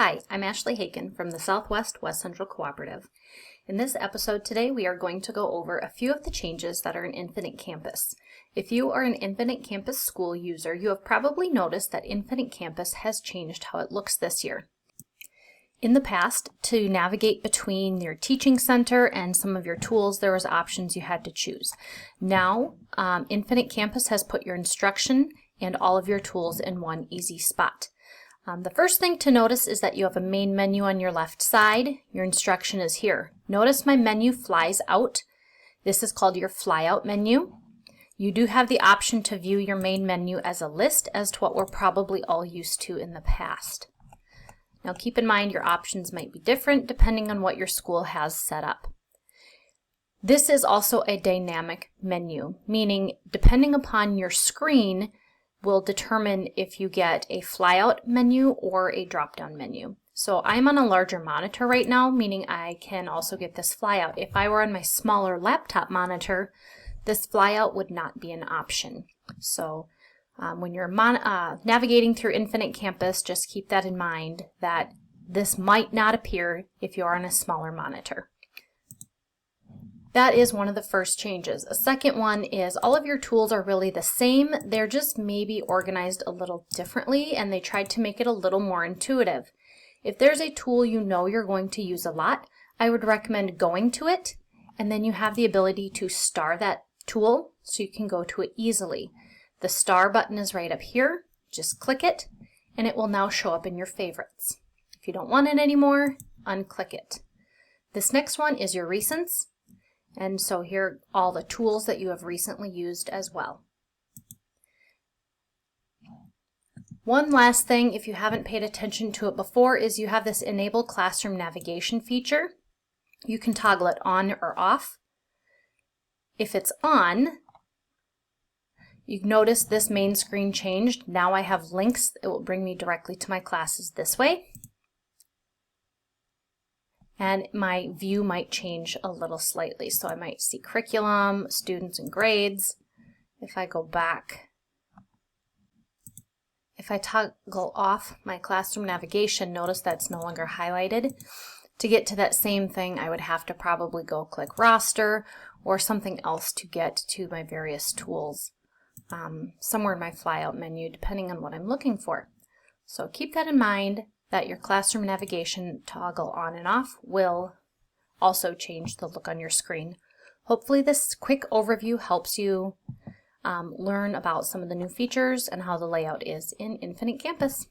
Hi, I'm Ashley Haken from the Southwest West Central Cooperative. In this episode today, we are going to go over a few of the changes that are in Infinite Campus. If you are an Infinite Campus school user, you have probably noticed that Infinite Campus has changed how it looks this year. In the past, to navigate between your teaching center and some of your tools, there was options you had to choose. Now, Infinite Campus has put your instruction and all of your tools in one easy spot. The first thing to notice is that you have a main menu on your left side. Your instruction is here. Notice my menu flies out. This is called your Flyout menu. You do have the option to view your main menu as a list, as to what we're probably all used to in the past. Now keep in mind your options might be different depending on what your school has set up. This is also a dynamic menu, meaning depending upon your screen, will determine if you get a flyout menu or a drop-down menu. So I'm on a larger monitor right now, meaning I can also get this flyout. If I were on my smaller laptop monitor, this flyout would not be an option. So when you're navigating through Infinite Campus, just keep that in mind that this might not appear if you're on a smaller monitor. That is one of the first changes. A second one is all of your tools are really the same. They're just maybe organized a little differently, and they tried to make it a little more intuitive. If there's a tool you know you're going to use a lot, I would recommend going to it, and then you have the ability to star that tool so you can go to it easily. The star button is right up here. Just click it, and it will now show up in your favorites. If you don't want it anymore, unclick it. This next one is your recents. And so here are all the tools that you have recently used as well. One last thing, if you haven't paid attention to it before, is you have this Enable Classroom Navigation feature. You can toggle it on or off. If it's on, you notice this main screen changed. Now I have links. It will bring me directly to my classes this way. And my view might change a little slightly. So I might see curriculum, students, and grades. If I go back, if I toggle off my classroom navigation, notice that's no longer highlighted. To get to that same thing, I would have to probably go click roster or something else to get to my various tools, somewhere in my flyout menu, depending on what I'm looking for. So keep that in mind, that your classroom navigation toggle on and off will also change the look on your screen. Hopefully this quick overview helps you learn about some of the new features and how the layout is in Infinite Campus.